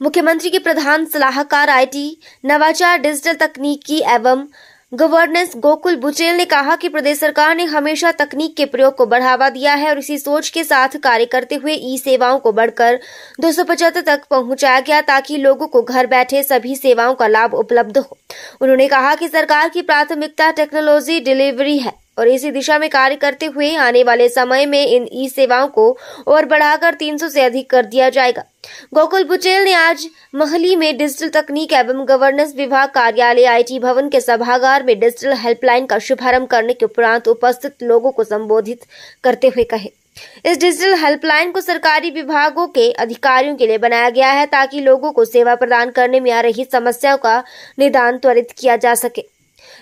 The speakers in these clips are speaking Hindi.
मुख्यमंत्री के प्रधान सलाहकार आईटी, नवाचार, डिजिटल तकनीकी एवं गवर्नेंस गोकुल बुचेल ने कहा कि प्रदेश सरकार ने हमेशा तकनीक के प्रयोग को बढ़ावा दिया है और इसी सोच के साथ कार्य करते हुए ई सेवाओं को बढ़कर 275 तक पहुंचाया गया ताकि लोगों को घर बैठे सभी सेवाओं का लाभ उपलब्ध हो। उन्होंने कहा कि सरकार की प्राथमिकता टेक्नोलॉजी डिलीवरी है और इसी दिशा में कार्य करते हुए आने वाले समय में इन ई सेवाओं को और बढ़ाकर 300 से अधिक कर दिया जाएगा। गोकुल बुचेल ने आज महली में डिजिटल तकनीक एवं गवर्नेंस विभाग कार्यालय आईटी भवन के सभागार में डिजिटल हेल्पलाइन का शुभारंभ करने के उपरांत उपस्थित लोगों को संबोधित करते हुए कहे, इस डिजिटल हेल्पलाइन को सरकारी विभागों के अधिकारियों के लिए बनाया गया है ताकि लोगों को सेवा प्रदान करने में आ रही समस्याओं का निदान त्वरित किया जा सके।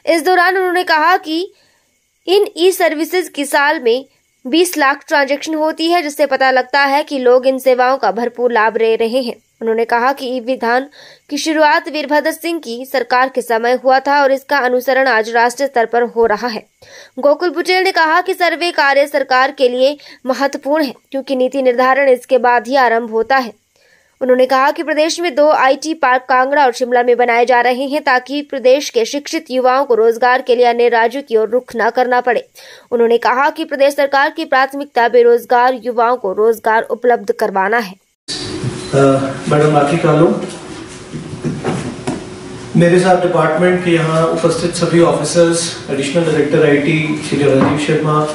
इस दौरान उन्होंने कहा कि इन ई सर्विसेज की साल में 20 लाख ट्रांजैक्शन होती है, जिससे पता लगता है कि लोग इन सेवाओं का भरपूर लाभ ले रहे हैं। उन्होंने कहा कि ई विधान की शुरुआत वीरभद्र सिंह की सरकार के समय हुआ था और इसका अनुसरण आज राष्ट्रीय स्तर पर हो रहा है। गोकुल बुचेल ने कहा कि सर्वे कार्य सरकार के लिए महत्वपूर्ण है क्योंकि नीति निर्धारण इसके बाद ही आरंभ होता है। उन्होंने कहा कि प्रदेश में 2 आईटी पार्क कांगड़ा और शिमला में बनाए जा रहे हैं ताकि प्रदेश के शिक्षित युवाओं को रोजगार के लिए अन्य राज्यों की ओर रुख न करना पड़े। उन्होंने कहा कि प्रदेश सरकार की प्राथमिकता बेरोजगार युवाओं को रोजगार उपलब्ध करवाना है। मैडम आखी कालो, मेरे साथ डिपार्टमेंट के यहाँ उपस्थित सभी officers, additional director IT Shri Rajiv Sharma,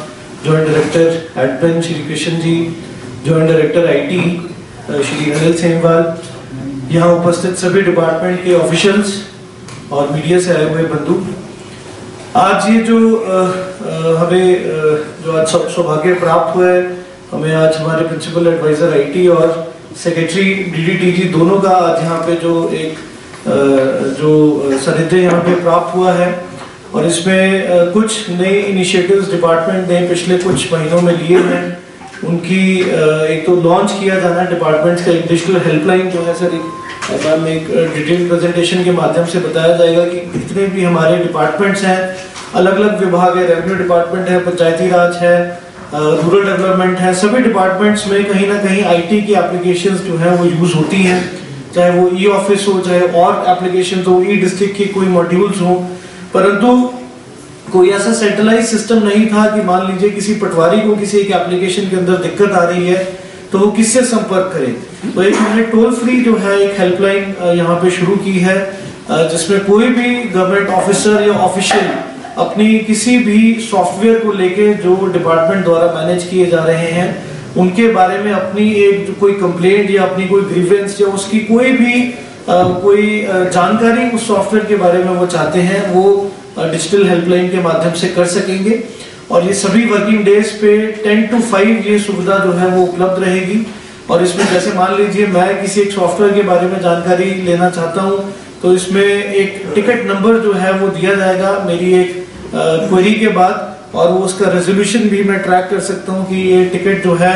joint director admin Shri Krishna ji, joint director IT Shri Anil Semwal, यहाँ उपस्थित सभी डिपार्टमेंट के ऑफिशियल्स और मीडिया से आए हुए बंधु, आज ये जो हमें जो आज सौभाग्य प्राप्त हुआ है, हमें आज हमारे प्रिंसिपल एडवाइजर आईटी और सेक्रेटरी डीडीटीजी दोनों का आज यहाँ पे जो एक जो सानिध्य यहाँ पे प्राप्त हुआ है और इसमें कुछ नए इनिशिएटिव्स डिपार्टमेंट ने पिछले कुछ महीनों में लिए हैं। उनकी एक तो लॉन्च किया जाना डिपार्टमेंट का एक डिजिटल हेल्पलाइन जो है सर, एक डिटेल प्रेजेंटेशन के माध्यम से बताया जाएगा कि जितने भी हमारे डिपार्टमेंट्स हैं, अलग अलग विभाग है, रेवेन्यू डिपार्टमेंट है, पंचायती राज है, रूरल डेवलपमेंट है, सभी डिपार्टमेंट्स में कहीं ना कहीं आईटी की एप्लीकेशंस जो है वो यूज होती हैं, चाहे वो ई ऑफिस हो, चाहे और एप्लीकेशन हो, ई डिस्ट्रिक्ट के कोई मॉड्यूल्स हो, परंतु कोई ऐसा सेंट्रलाइज सिस्टम नहीं था कि मान लीजिए किसी पटवारी को किसी एक एप्लीकेशन के अंदर दिक्कत आ रही है तो वो किससे संपर्क करे। तो एक हमने टोल फ्री जो है एक हेल्पलाइन यहाँ पे शुरू की है, जिसमें कोई भी गवर्नमेंट ऑफिसर या ऑफिशियल अपनी किसी भी सॉफ्टवेयर को लेके जो डिपार्टमेंट द्वारा मैनेज किए जा रहे हैं उनके बारे में अपनी एक कोई कंप्लेंट या अपनी कोई ग्रीवेंस या उसकी कोई भी कोई जानकारी उस सॉफ्टवेयर के बारे में वो चाहते हैं, वो डिजिटल हेल्पलाइन के माध्यम से कर सकेंगे। और ये सभी वर्किंग डेज पे 10 to 5 ये सुविधा जो है वो उपलब्ध रहेगी। और इसमें जैसे मान लीजिए मैं किसी एक सॉफ्टवेयर के बारे में जानकारी लेना चाहता हूँ तो इसमें एक टिकट नंबर जो है वो दिया जाएगा मेरी एक क्वेरी के बाद, और वो उसका रेजोल्यूशन भी मैं ट्रैक कर सकता हूँ कि ये टिकट जो है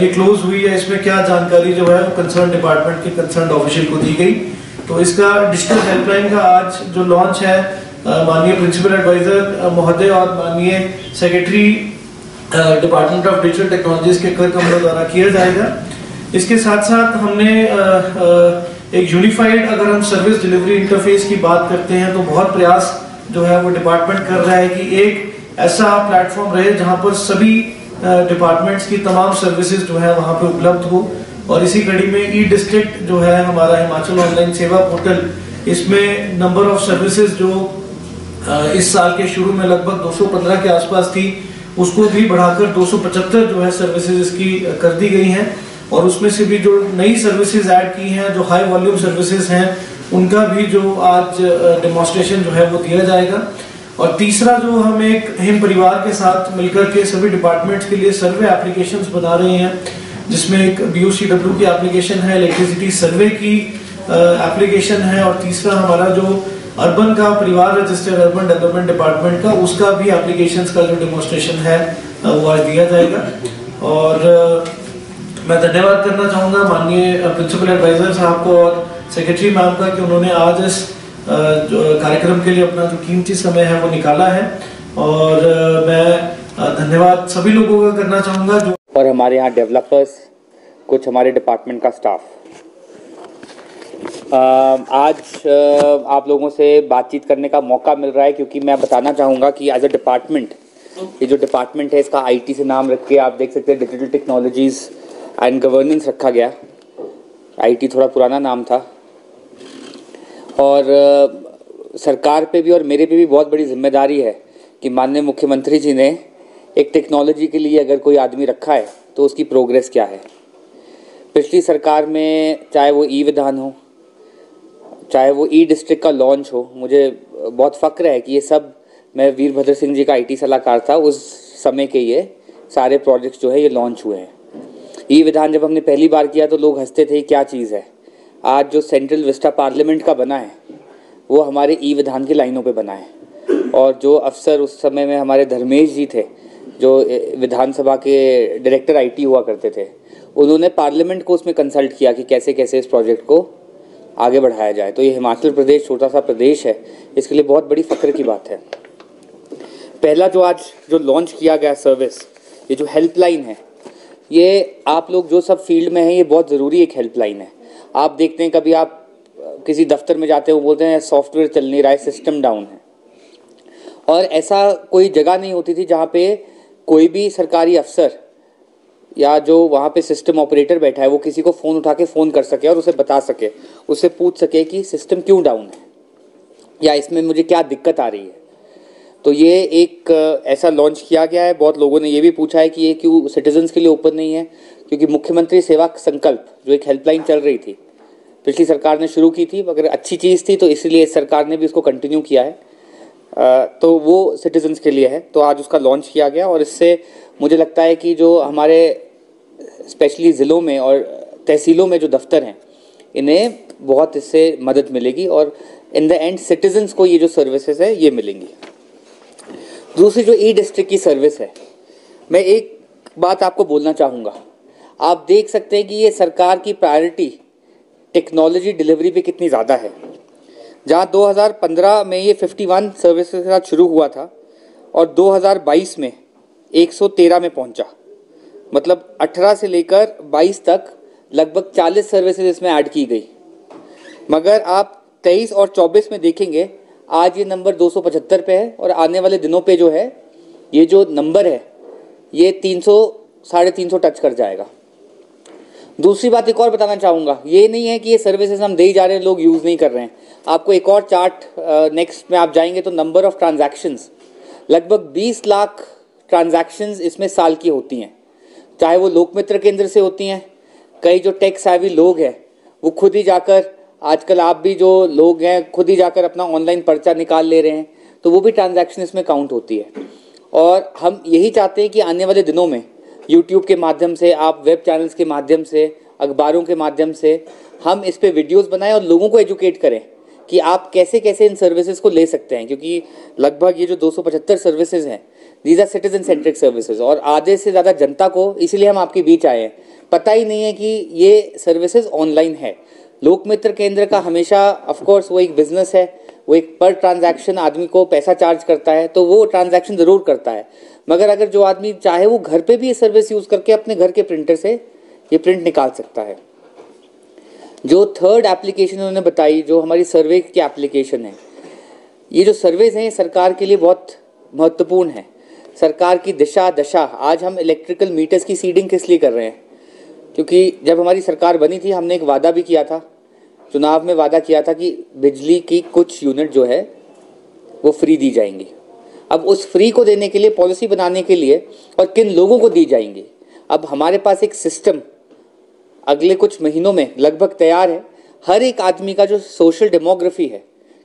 ये क्लोज हुई है, इसमें क्या जानकारी जो है कंसर्न डिपार्टमेंट के कंसर्न ऑफिशियल को दी गई। तो इसका डिजिटल हेल्पलाइन का आज जो लॉन्च है माननीय प्रिंसिपल एडवाइजर महोदय और माननीय secretary department of digital technologies के कर कमरों द्वारा किया जाएगा। इसके साथ साथ हमने एक यूनिफाइड, अगर हम सर्विस डिलीवरी इंटरफेस की बात करते हैं तो बहुत प्रयास जो है वो डिपार्टमेंट कर रहा है कि एक ऐसा प्लेटफॉर्म रहे जहां पर सभी डिपार्टमेंट्स की तमाम सर्विसेज जो है वहां पे उपलब्ध हो। और इसी कड़ी में ई डिस्ट्रिक्ट जो है हमारा हिमाचल ऑनलाइन सेवा पोर्टल, इसमें नंबर ऑफ सर्विसेज जो इस साल के शुरू में लगभग 215 के आसपास थी, उसको भी बढ़ाकर 275 जो है सर्विसेज इसकी कर दी गई हैं। और उसमें से भी जो नई सर्विसेज ऐड की हैं, जो हाई वॉल्यूम सर्विसेज हैं, उनका भी जो आज डेमोन्स्ट्रेशन जो है वो दिया जाएगा। और तीसरा जो हम एक हिम परिवार के साथ मिलकर के सभी डिपार्टमेंट्स के लिए सर्वे एप्लीकेशंस बना रहे हैं, जिसमें एक BOCW की एप्लीकेशन है, इलेक्ट्रिसिटी सर्वे की एप्लीकेशन है, और तीसरा हमारा जो अर्बन का परिवार रजिस्टर अर्बन डेवलपमेंट डिपार्टमेंट का, उसका भी एप्लीकेशंस का जो डेमोन्स्ट्रेशन है वो आज दिया जाएगा। और मैं धन्यवाद करना चाहूँगा माननीय प्रिंसिपल एडवाइजर साहब को और सेक्रेटरी मैम का कि उन्होंने आज इस जो कार्यक्रम के लिए अपना जो कीमती समय है वो निकाला है। और मैं धन्यवाद सभी लोगों का करना चाहूँगा जो, और हमारे यहाँ डेवलपर्स, कुछ हमारे डिपार्टमेंट का स्टाफ। आज आप लोगों से बातचीत करने का मौका मिल रहा है क्योंकि मैं बताना चाहूँगा कि एज अ डिपार्टमेंट, ये जो डिपार्टमेंट है इसका आईटी से नाम रख के आप देख सकते हैं डिजिटल टेक्नोलॉजीज़ एंड गवर्नेंस रखा गया। आईटी थोड़ा पुराना नाम था और सरकार पे भी और मेरे पे भी बहुत बड़ी जिम्मेदारी है कि माननीय मुख्यमंत्री जी ने एक टेक्नोलॉजी के लिए अगर कोई आदमी रखा है तो उसकी प्रोग्रेस क्या है। पिछली सरकार में चाहे वो ई विधान हो, चाहे वो ई डिस्ट्रिक्ट का लॉन्च हो, मुझे बहुत फ़ख्र है कि ये सब मैं वीरभद्र सिंह जी का आईटी सलाहकार था उस समय के ये सारे प्रोजेक्ट्स जो है ये लॉन्च हुए हैं। ई विधान जब हमने पहली बार किया तो लोग हंसते थे क्या चीज़ है। आज जो सेंट्रल विस्टा पार्लियामेंट का बना है वो हमारे ई विधान की लाइनों पे बना है और जो अफसर उस समय में हमारे धर्मेश जी थे जो विधानसभा के डायरेक्टर आईटी हुआ करते थे, उन्होंने पार्लियामेंट को उसमें कंसल्ट किया कि कैसे कैसे इस प्रोजेक्ट को आगे बढ़ाया जाए। तो ये हिमाचल प्रदेश छोटा सा प्रदेश है, इसके लिए बहुत बड़ी फ़ख्र की बात है। पहला जो आज जो लॉन्च किया गया सर्विस, ये जो हेल्पलाइन है, ये आप लोग जो सब फील्ड में हैं ये बहुत ज़रूरी एक हेल्पलाइन है। आप देखते हैं कभी आप किसी दफ्तर में जाते हो बोलते हैं सॉफ्टवेयर चल नहीं रहा है, सिस्टम डाउन है, और ऐसा कोई जगह नहीं होती थी जहाँ पे कोई भी सरकारी अफसर या जो वहाँ पे सिस्टम ऑपरेटर बैठा है वो किसी को फ़ोन उठा के फ़ोन कर सके और उसे बता सके, उससे पूछ सके कि सिस्टम क्यों डाउन है या इसमें मुझे क्या दिक्कत आ रही है। तो ये एक ऐसा लॉन्च किया गया है। बहुत लोगों ने ये भी पूछा है कि ये क्यों सिटीजन्स के लिए ओपन नहीं है, क्योंकि मुख्यमंत्री सेवा संकल्प जो एक हेल्पलाइन चल रही थी पिछली सरकार ने शुरू की थी, मगर अच्छी चीज़ थी तो इसलिए इस सरकार ने भी उसको कंटिन्यू किया है, तो वो सिटीजन्स के लिए है। तो आज उसका लॉन्च किया गया और इससे मुझे लगता है कि जो हमारे स्पेशली ज़िलों में और तहसीलों में जो दफ्तर हैं इन्हें बहुत इससे मदद मिलेगी और इन द एंड सिटीजन्स को ये जो सर्विसेज है ये मिलेंगी। दूसरी जो ई डिस्ट्रिक्ट की सर्विस है, मैं एक बात आपको बोलना चाहूँगा। आप देख सकते हैं कि ये सरकार की प्रायोरिटी टेक्नोलॉजी डिलीवरी पे कितनी ज़्यादा है। जहाँ 2015 में ये 51 सर्विसेज के साथ शुरू हुआ था और 2022 में 113 में पहुँचा, मतलब 18 से लेकर 22 तक लगभग 40 सर्विसेज इसमें ऐड की गई। मगर आप 23 और 24 में देखेंगे आज ये नंबर 275 पे है और आने वाले दिनों पे जो है ये जो नंबर है ये 300 350 टच कर जाएगा। दूसरी बात एक और बताना चाहूँगा, ये नहीं है कि ये सर्विसेज हम दे ही जा रहे हैं लोग यूज़ नहीं कर रहे हैं। आपको एक और चार्ट नेक्स्ट में आप जाएंगे तो नंबर ऑफ़ ट्रांजैक्शंस, लगभग 20 लाख ट्रांजैक्शंस इसमें साल की होती हैं, चाहे वो लोकमित्र केंद्र से होती हैं। कई जो टेक सेवी लोग हैं वो खुद ही जाकर, आजकल आप भी जो लोग हैं खुद ही जाकर अपना ऑनलाइन पर्चा निकाल ले रहे हैं, तो वो भी ट्रांजैक्शन इसमें काउंट होती है। और हम यही चाहते हैं कि आने वाले दिनों में यूट्यूब के माध्यम से, आप वेब चैनल्स के माध्यम से, अखबारों के माध्यम से हम इस पे वीडियोस बनाएं और लोगों को एजुकेट करें कि आप कैसे कैसे इन सर्विसेज को ले सकते हैं, क्योंकि लगभग ये जो 275 सर्विसेज हैं these are citizen centric services और आधे से ज़्यादा जनता को, इसीलिए हम आपके बीच आए हैं, पता ही नहीं है कि ये सर्विसेज ऑनलाइन है। लोकमित्र केंद्र का हमेशा ऑफकोर्स वो एक बिजनेस है, वो एक पर ट्रांजैक्शन आदमी को पैसा चार्ज करता है, तो वो ट्रांजैक्शन ज़रूर करता है। मगर अगर जो आदमी चाहे वो घर पे भी ये सर्विस यूज़ करके अपने घर के प्रिंटर से ये प्रिंट निकाल सकता है। जो थर्ड एप्लीकेशन उन्होंने बताई, जो हमारी सर्वे की एप्लीकेशन है, ये जो सर्वेज हैं सरकार के लिए बहुत महत्वपूर्ण है। सरकार की दिशा दशा, आज हम इलेक्ट्रिकल मीटर्स की सीडिंग किस लिए कर रहे हैं, क्योंकि जब हमारी सरकार बनी थी हमने एक वादा भी किया था, चुनाव में वादा किया था कि बिजली की कुछ यूनिट जो है वो फ्री दी जाएंगी। अब उस फ्री को देने के लिए पॉलिसी बनाने के लिए और किन लोगों को दी जाएंगी, अब हमारे पास एक सिस्टम अगले कुछ महीनों में लगभग तैयार है। हर एक आदमी का जो सोशल डेमोग्राफी है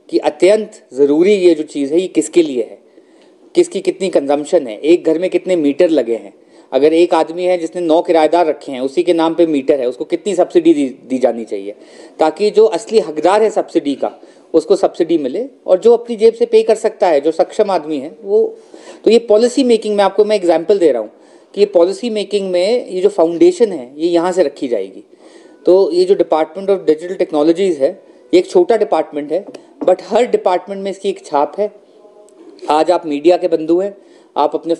कि अत्यंत ज़रूरी ये जो चीज़ है ये किसके लिए है, किसकी कितनी कंजम्पशन है, एक घर में कितने मीटर लगे हैं, अगर एक आदमी है जिसने 9 किराएदार रखे हैं, उसी के नाम पे मीटर है, उसको कितनी सब्सिडी दी जानी चाहिए, ताकि जो असली हकदार है सब्सिडी का उसको सब्सिडी मिले और जो अपनी जेब से पे कर सकता है, जो सक्षम आदमी है वो। तो ये पॉलिसी मेकिंग में आपको मैं एग्जाम्पल दे रहा हूँ कि ये पॉलिसी मेकिंग में ये जो फाउंडेशन है ये यहाँ से रखी जाएगी। तो ये जो डिपार्टमेंट ऑफ डिजिटल टेक्नोलॉजीज़ है ये एक छोटा डिपार्टमेंट है, बट हर डिपार्टमेंट में इसकी एक छाप है। आज आप मीडिया के बंधु हैं, आप अपने